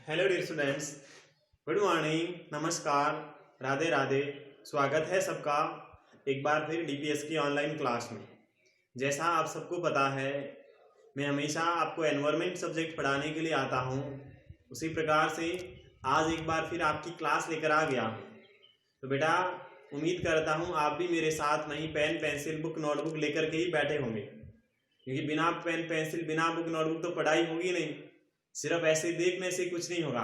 Hello dear students, good morning, नमस्कार, राधे राधे। स्वागत है सबका एक बार फिर डीपीएस की ऑनलाइन क्लास में। जैसा आप सबको पता है, मैं हमेशा आपको एनवायरनमेंट सब्जेक्ट पढ़ाने के लिए आता हूँ। उसी प्रकार से आज एक बार फिर आपकी क्लास लेकर आ गया हूँ। तो बेटा, उम्मीद करता हूँ आप भी मेरे साथ वहीं पेन पेंसिल बुक नोटबुक लेकर के ही बैठे होंगे, क्योंकि बिना पेन पेंसिल बिना बुक नोटबुक तो पढ़ाई होगी नहीं। सिर्फ ऐसे देखने से कुछ नहीं होगा,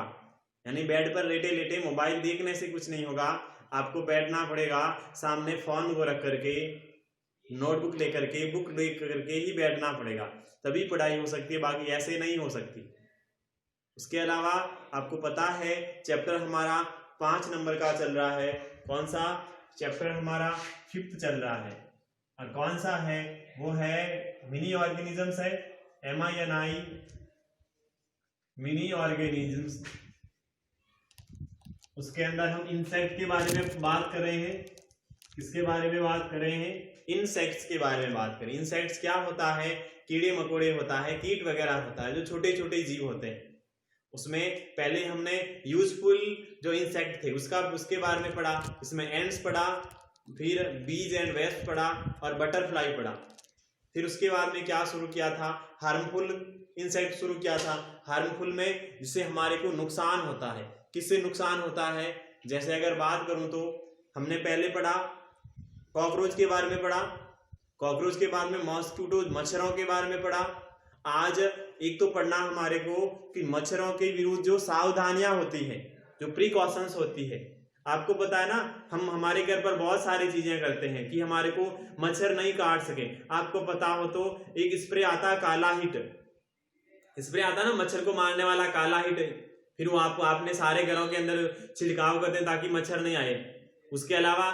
यानी बेड पर लेटे लेटे मोबाइल देखने से कुछ नहीं होगा। आपको बैठना पड़ेगा, सामने फोन को रख करके, नोटबुक लेकर के, बुक लेकर के ही बैठना पड़ेगा, तभी पढ़ाई हो सकती है, बाकी ऐसे नहीं हो सकती। उसके अलावा आपको पता है चैप्टर हमारा 5 नंबर का चल रहा है। कौन सा चैप्टर? हमारा 5th चल रहा है। और कौन सा है? वो है मिनी ऑर्गेनिजम्स है, MINI, मिनी ऑर्गेनिजम्स। उसके अंदर हम इंसेक्ट के बारे में बात कर रहे हैं। किसके बारे में बात कर रहे हैं? इंसेक्ट्स के बारे में बात करें। इंसेक्ट्स क्या होता है? कीड़े मकोड़े होता है, कीट वगैरह होता है, जो छोटे छोटे जीव होते हैं। उसमें पहले हमने यूजफुल जो इंसेक्ट थे उसके बारे में पढ़ा। इसमें एंड्स पढ़ा, फिर बीज एंड वेस्प पढ़ा और बटरफ्लाई पढ़ा। फिर उसके बाद में क्या शुरू किया था? हार्मफुल इंसेक्ट शुरू किया था। हार्मफुल में जिससे हमारे को नुकसान होता है। किससे नुकसान होता है? जैसे अगर बात करूं तो हमने पहले पढ़ा कॉकरोच के बारे में पढ़ा, कॉकरोच के बाद में मॉस्किटो मच्छरों के बारे में पढ़ा। आज एक तो पढ़ना हमारे को कि मच्छरों के विरुद्ध जो सावधानियां होती है, जो प्रिकॉशंस होती है। आपको पता है ना, हम हमारे घर पर बहुत सारी चीजें करते हैं कि हमारे को मच्छर नहीं काट सके। आपको पता हो तो एक स्प्रे आता है काला हिट, स्प्रे आता ना मच्छर को मारने वाला, काला हिट। फिर वो आपको आपने सारे घरों के अंदर छिड़काव करते हैं ताकि मच्छर नहीं आए। उसके अलावा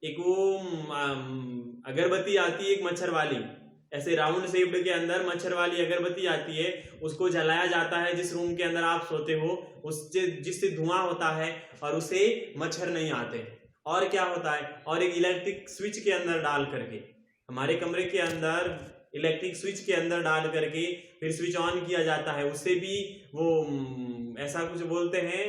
एक वो अगरबत्ती आती है, एक मच्छर वाली, ऐसे राउंड शेप्ड के अंदर मच्छर वाली अगरबत्ती आती है। उसको जलाया जाता है जिस रूम के अंदर आप सोते हो, उससे जिससे धुआं होता है और उसे मच्छर नहीं आते। और क्या होता है? और एक इलेक्ट्रिक स्विच के अंदर डाल करके, हमारे कमरे के अंदर इलेक्ट्रिक स्विच के अंदर डाल करके फिर स्विच ऑन किया जाता है। उससे भी वो ऐसा कुछ बोलते हैं,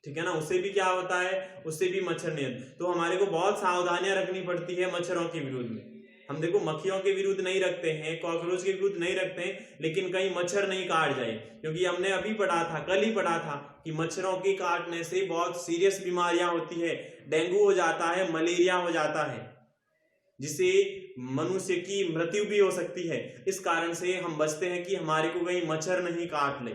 ठीक है ना, उससे भी क्या होता है? उससे भी मच्छर नहीं आते। तो हमारे को बहुत सावधानियां रखनी पड़ती है मच्छरों के विरुद्ध में। हम देखो मक्खियों के विरुद्ध नहीं रखते हैं, कॉकरोच के विरुद्ध नहीं रखते हैं, लेकिन कहीं मच्छर नहीं काट जाए। क्योंकि हमने अभी पढ़ा था, कल ही पढ़ा था कि मच्छरों के काटने से बहुत सीरियस बीमारियां होती है। डेंगू हो जाता है, मलेरिया हो जाता है, जिससे मनुष्य की मृत्यु भी हो सकती है। इस कारण से हम बचते हैं कि हमारे को कहीं मच्छर नहीं काट ले,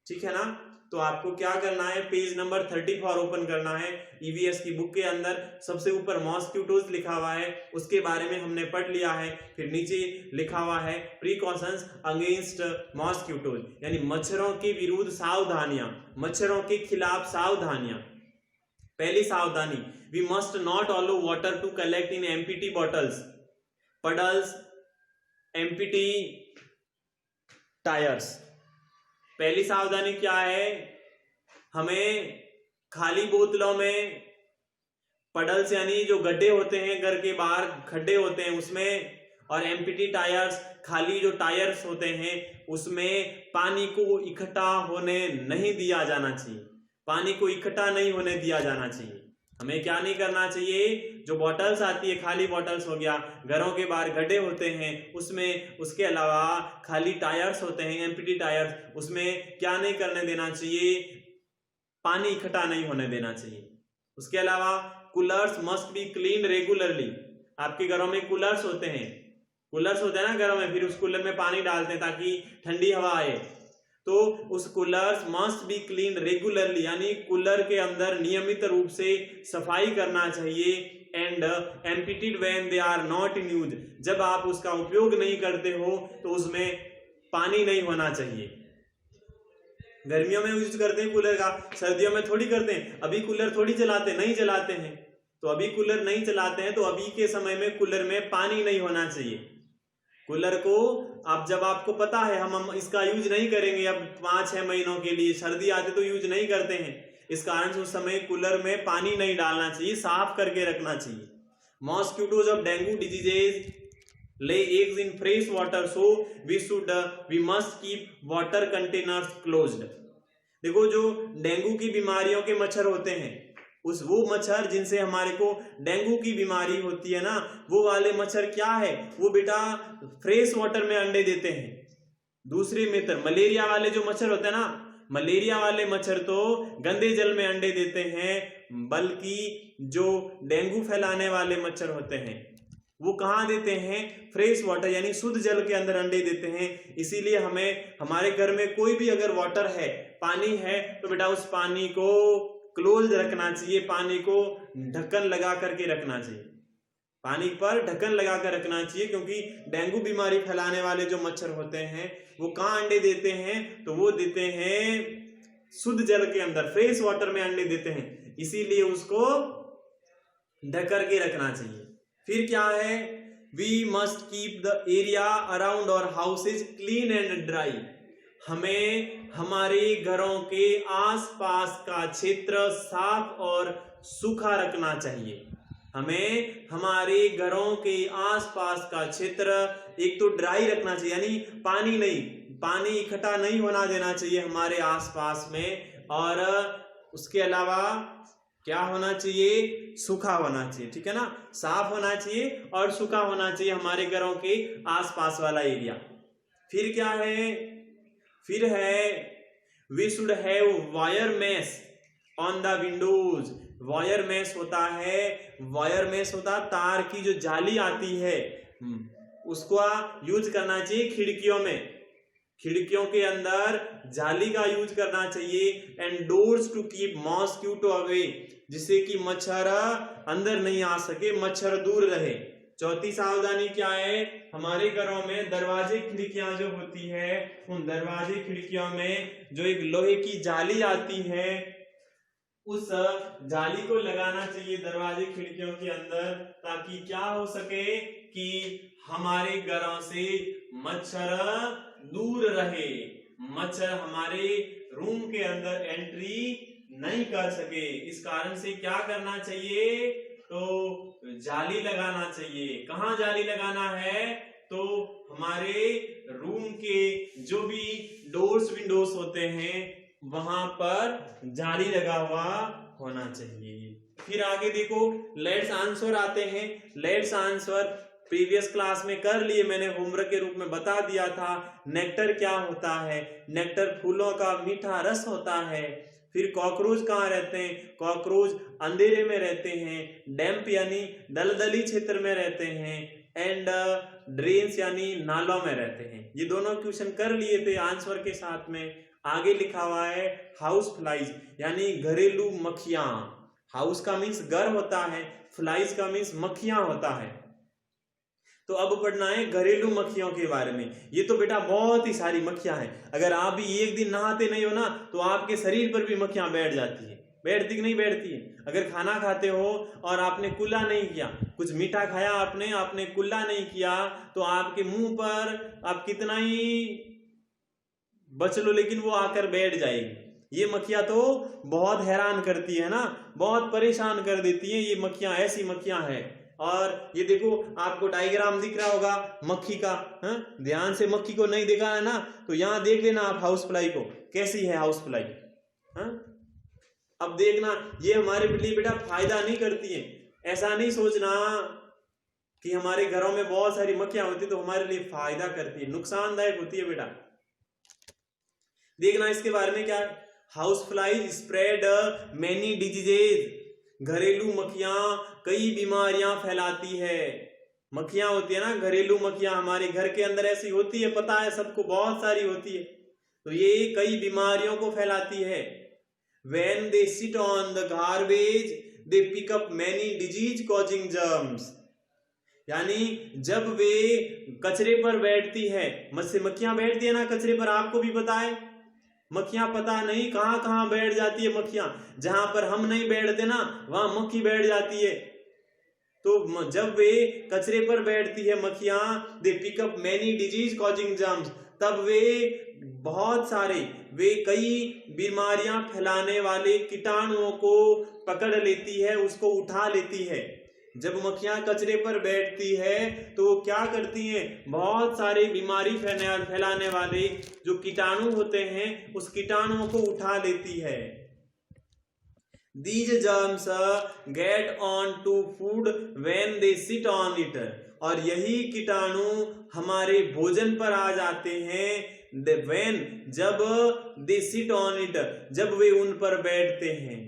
ठीक है ना। तो आपको क्या करना है? पेज नंबर 34 ओपन करना है। ईवीएस की बुक के अंदर सबसे ऊपर मॉस्किटोज लिखा हुआ है, उसके बारे में हमने पढ़ लिया है। फिर नीचे लिखा हुआ है प्रिकॉशंस अगेंस्ट मॉस्किटोज, यानी मच्छरों के विरुद्ध सावधानियां, मच्छरों के खिलाफ सावधानियां। पहली सावधानी, we must not allow water to collect in empty bottles, puddles, empty tyres. पहली सावधानी क्या है? हमें खाली बोतलों में, पडल्स यानी जो गड्ढे होते हैं, घर के बाहर खड्डे होते हैं उसमें, और एम्प्टी टायर्स खाली जो टायर्स होते हैं उसमें पानी को इकट्ठा होने नहीं दिया जाना चाहिए। पानी को इकट्ठा नहीं होने दिया जाना चाहिए। हमें क्या नहीं करना चाहिए? जो बॉटल्स आती है, खाली बॉटल्स हो गया, घरों के बाहर गड्ढे होते हैं उसमें, उसके अलावा खाली टायर्स होते हैं, एम्प्टी टायर्स, उसमें क्या नहीं करने देना चाहिए? पानी इकट्ठा नहीं होने देना चाहिए। उसके अलावा coolers must be clean regularly. आपके घरों में कूलर्स होते हैं, कूलर्स होते हैं ना घरों में, फिर उस कूलर में पानी डालते हैं ताकि ठंडी हवा आए। तो उस coolers must be clean regularly, यानी कूलर के अंदर नियमित रूप से सफाई करना चाहिए। And emptied when they are not in use, जब आप उसका उपयोग नहीं करते हो तो उसमें पानी नहीं होना चाहिए। गर्मियों में यूज करते हैं कूलर का, सर्दियों में थोड़ी करते हैं। अभी कूलर थोड़ी चलाते, नहीं चलाते हैं, तो अभी कूलर नहीं चलाते हैं, तो अभी के समय में कूलर में पानी नहीं होना चाहिए। कूलर को अब जब आपको पता है हम इसका यूज नहीं करेंगे अब 5-6 महीनों के लिए, सर्दी आते तो यूज नहीं करते हैं, इस कारण से उस समय कूलर में पानी नहीं डालना चाहिए, साफ करके रखना चाहिए। Mosquitoes of dengue diseases lay eggs in fresh water, so we must keep water containers closed. देखो जो डेंगू की बीमारियों के मच्छर होते हैं, वो मच्छर जिनसे हमारे को डेंगू की बीमारी होती है ना, वो वाले मच्छर क्या है, वो बेटा फ्रेश वाटर में अंडे देते हैं। दूसरी मित्र मलेरिया वाले जो मच्छर होते हैं ना, मलेरिया वाले मच्छर तो गंदे जल में अंडे देते हैं, बल्कि जो डेंगू फैलाने वाले मच्छर होते हैं वो कहाँ देते हैं, फ्रेश वाटर यानी शुद्ध जल के अंदर अंडे देते हैं। इसीलिए हमें हमारे घर में कोई भी अगर वाटर है, पानी है, तो बेटा उस पानी को क्लोज रखना चाहिए, पानी को ढक्कन लगा करके रखना चाहिए, पानी पर ढक्कन लगा कर रखना चाहिए, क्योंकि डेंगू बीमारी फैलाने वाले जो मच्छर होते हैं वो कहाँ अंडे देते हैं, तो वो देते हैं शुद्ध जल के अंदर, फ्रेश वाटर में अंडे देते हैं, इसीलिए उसको ढक करके रखना चाहिए। फिर क्या है, we must keep the area around our houses clean and dry. हमें हमारे घरों के आसपास का क्षेत्र साफ और सूखा रखना चाहिए। हमें हमारे घरों के आसपास का क्षेत्र एक तो ड्राई रखना चाहिए, यानी पानी इकट्ठा नहीं होना देना चाहिए हमारे आसपास में, और उसके अलावा क्या होना चाहिए, सूखा होना चाहिए, ठीक है ना, साफ होना चाहिए और सूखा होना चाहिए हमारे घरों के आसपास वाला एरिया। फिर क्या है, फिर है we should have wire mesh on the windows. Wire mesh होता है, वायर मेश होता है तार की जो जाली आती है, उसको यूज करना चाहिए खिड़कियों में, खिड़कियों के अंदर जाली का यूज करना चाहिए। And doors to keep mosquito away, जिससे कि मच्छर अंदर नहीं आ सके, मच्छर दूर रहे। चौथी सावधानी क्या है, हमारे घरों में दरवाजे खिड़कियां जो होती है, उन दरवाजे खिड़कियों में जो एक लोहे की जाली आती है, उस जाली को लगाना चाहिए दरवाजे खिड़कियों के अंदर, ताकि क्या हो सके कि हमारे घरों से मच्छर दूर रहे, मच्छर हमारे रूम के अंदर एंट्री नहीं कर सके। इस कारण से क्या करना चाहिए, तो जाली लगाना चाहिए। कहाँ जाली लगाना है, तो हमारे रूम के जो भी डोर्स विंडोज होते हैं वहां पर जाली लगा हुआ होना चाहिए। फिर आगे देखो लेट्स आंसर आते हैं। लेट्स आंसर प्रीवियस क्लास में कर लिए मैंने, होमवर्क के रूप में बता दिया था। नेक्टर क्या होता है, नेक्टर फूलों का मीठा रस होता है। फिर कॉकरोच कहाँ रहते हैं, कॉकरोच अंधेरे में रहते हैं। डैम्प यानी दलदली क्षेत्र में रहते हैं। एंड ड्रेन्स यानी नालों में रहते हैं। ये दोनों क्वेश्चन कर लिए थे आंसर के साथ में। आगे लिखा हुआ है हाउस फ्लाइज यानी घरेलू मक्खियां। हाउस का मीन्स घर होता है, फ्लाइज का मीन्स मक्खियां होता है। तो अब पढ़ना है घरेलू मक्खियों के बारे में। ये तो बेटा बहुत ही सारी मक्खियां हैं। अगर आप भी एक दिन नहाते नहीं हो ना, तो आपके शरीर पर भी मक्खियां बैठ जाती है। बैठती कि नहीं बैठती है? अगर खाना खाते हो और आपने कुल्ला नहीं किया, कुछ मीठा खाया आपने कुल्ला नहीं किया, तो आपके मुंह पर आप कितना ही बच लो, लेकिन वो आकर बैठ जाएगी। ये मक्खियां तो बहुत हैरान करती है ना, बहुत परेशान कर देती है। ये मक्खियां ऐसी मक्खियां हैं। और ये देखो आपको डायग्राम दिख रहा होगा मक्खी का। ध्यान से मक्खी को नहीं देखा है ना, तो यहां देख लेना आप हाउस फ्लाई को, कैसी है हाउस फ्लाई। अब देखना, ये हमारे लिए बेटा फायदा नहीं करती है। ऐसा नहीं सोचना कि हमारे घरों में बहुत सारी मक्खियां होती तो हमारे लिए फायदा करती है, नुकसानदायक होती है बेटा। देखना इसके बारे में क्या है। House fly spread many diseases. घरेलू मक्खियां कई बीमारियां फैलाती है। मक्खियां होती है ना, घरेलू मक्खियां हमारे घर के अंदर ऐसी होती है, पता है सबको, बहुत सारी होती है। तो ये कई बीमारियों को फैलाती है। When they sit on the garbage, they pick up many disease causing germs. यानी जब वे कचरे पर बैठती है, मक्खियां बैठती है ना कचरे पर, आपको भी पता है मक्खियां पता नहीं कहां कहां बैठ जाती है मक्खियां। जहां पर हम नहीं बैठते ना, वहां मक्खी बैठ जाती है। तो जब वे कचरे पर बैठती है मक्खियां, they pick up many disease causing germs, तब वे कई बीमारियां फैलाने वाले कीटाणुओं को पकड़ लेती है, उसको उठा लेती है। जब मक्खियां कचरे पर बैठती है तो वो क्या करती हैं, बहुत सारे बीमारी फैलाने वाले जो कीटाणु होते हैं उस कीटाणुओं को उठा लेती है। These germs get on to food when they sit on it, और यही कीटाणु हमारे भोजन पर आ जाते हैं when, जब they sit on it, जब वे उन पर बैठते हैं।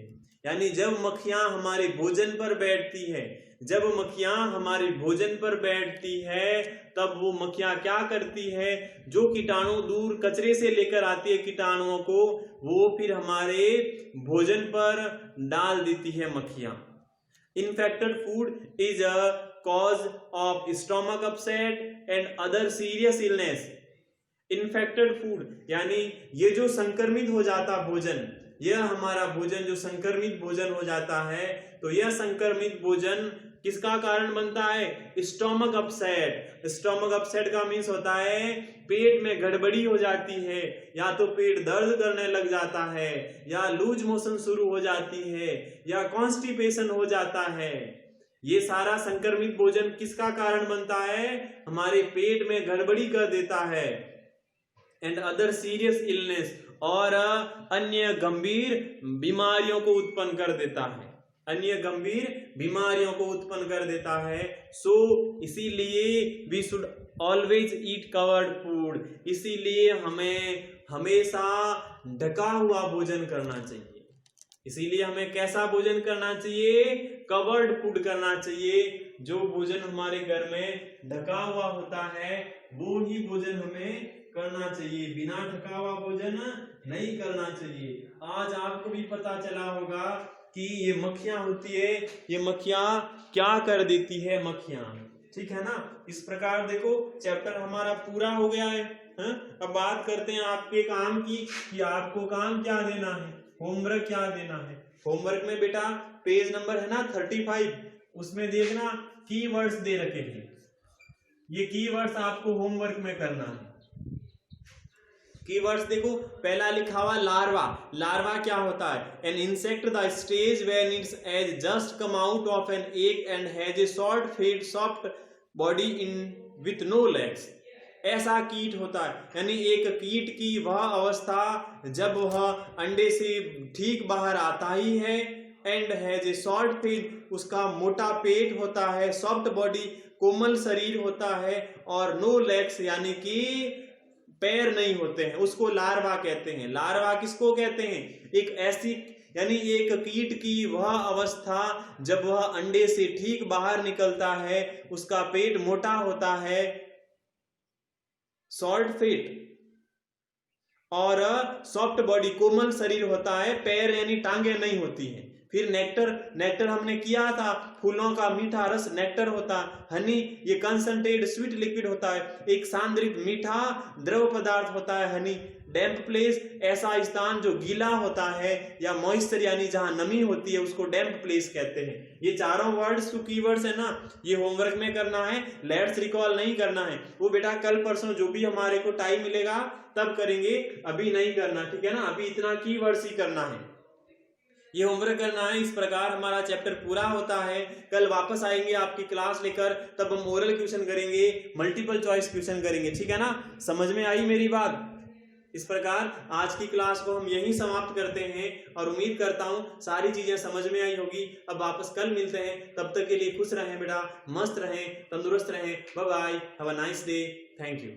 यानी जब मक्खियां हमारे भोजन पर बैठती है, जब मक्खियां हमारे भोजन पर बैठती है तब वो मक्खियां क्या करती है, जो कीटाणु दूर कचरे से लेकर आती है कीटाणुओं को, वो फिर हमारे भोजन पर डाल देती है मक्खियां। Infected food is a cause of stomach upset and other serious illness. Infected food यानी ये जो संक्रमित हो जाता भोजन, यह हमारा भोजन जो संक्रमित भोजन हो जाता है, तो यह संक्रमित भोजन किसका कारण बनता है, स्टोमक अपसेट। स्टोमक अपसेट का मीन्स होता है पेट में गड़बड़ी हो जाती है, या तो पेट दर्द करने लग जाता है, या लूज मोशन शुरू हो जाती है, या कॉन्स्टिपेशन हो जाता है। ये सारा संक्रमित भोजन किसका कारण बनता है, हमारे पेट में गड़बड़ी कर देता है। एंड अदर सीरियस इलनेस, और अन्य गंभीर बीमारियों को उत्पन्न कर देता है, अन्य गंभीर बीमारियों को उत्पन्न कर देता है। सो इसीलिए we should always eat covered food, इसीलिए हमें हमेशा ढका हुआ भोजन करना चाहिए। इसीलिए हमें कैसा भोजन करना चाहिए, कवर्ड फूड करना चाहिए। जो भोजन हमारे घर में ढका हुआ होता है वो ही भोजन हमें करना चाहिए, बिना ढका हुआ भोजन नहीं करना चाहिए। आज आपको भी पता चला होगा कि ये मक्खियां होती है, ये मक्खियां क्या कर देती है मक्खियां, ठीक है ना। इस प्रकार देखो चैप्टर हमारा पूरा हो गया है। अब बात करते हैं आपके काम की, कि आपको काम क्या देना है, होमवर्क क्या देना है। होमवर्क में बेटा पेज नंबर है ना 35, उसमें देखना कीवर्ड्स दे रखे हैं, ये कीवर्ड्स आपको होमवर्क में करना है। कीवर्ड्स देखो, पहला लिखा हुआ लार्वा। लार्वा क्या होता है, an insect the stage when it's as just come out of an egg and has a short fat soft body in with no legs. ऐसा कीट होता है, यानी एक कीट की वह अवस्था जब वह अंडे से ठीक बाहर आता ही है, and has a short fat, उसका मोटा पेट होता है, सॉफ्ट बॉडी, कोमल शरीर होता है, और नो लेग्स यानी कि पैर नहीं होते हैं, उसको लार्वा कहते हैं। लार्वा किसको कहते हैं, एक ऐसी यानी एक कीट की वह अवस्था जब वह अंडे से ठीक बाहर निकलता है, उसका पेट मोटा होता है, शॉर्ट फेट, और सॉफ्ट बॉडी, कोमल शरीर होता है, पैर यानी टांगे नहीं होती हैं। फिर नेक्टर, नेक्टर हमने किया था, फूलों का मीठा रस नेक्टर होता है। हनी, ये कंसंट्रेट स्वीट लिक्विड होता है, एक सांद्रित मीठा द्रव पदार्थ होता है हनी। डैम्प प्लेस, ऐसा स्थान जो गीला होता है, या मॉइस्चर यानी जहां नमी होती है, उसको डैम्प प्लेस कहते हैं। ये चारों वर्ड्स जो कीवर्ड्स है ना, ये होमवर्क में करना है, लेट्स रिकॉल नहीं करना है। वो बेटा कल परसों जो भी हमारे को टाइम मिलेगा तब करेंगे, अभी नहीं करना, ठीक है ना। अभी इतना कीवर्ड्स ही करना है, ये होमवर्क करना है। इस प्रकार हमारा चैप्टर पूरा होता है। कल वापस आएंगे आपकी क्लास लेकर, तब हम ओरल क्वेश्चन करेंगे, मल्टीपल चॉइस क्वेश्चन करेंगे, ठीक है ना। समझ में आई मेरी बात। इस प्रकार आज की क्लास को हम यहीं समाप्त करते हैं, और उम्मीद करता हूं सारी चीजें समझ में आई होगी। अब वापस कल मिलते हैं, तब तक के लिए खुश रहें बेटा, मस्त रहें, तंदुरुस्त रहें। Bye bye, have a nice day, thank you.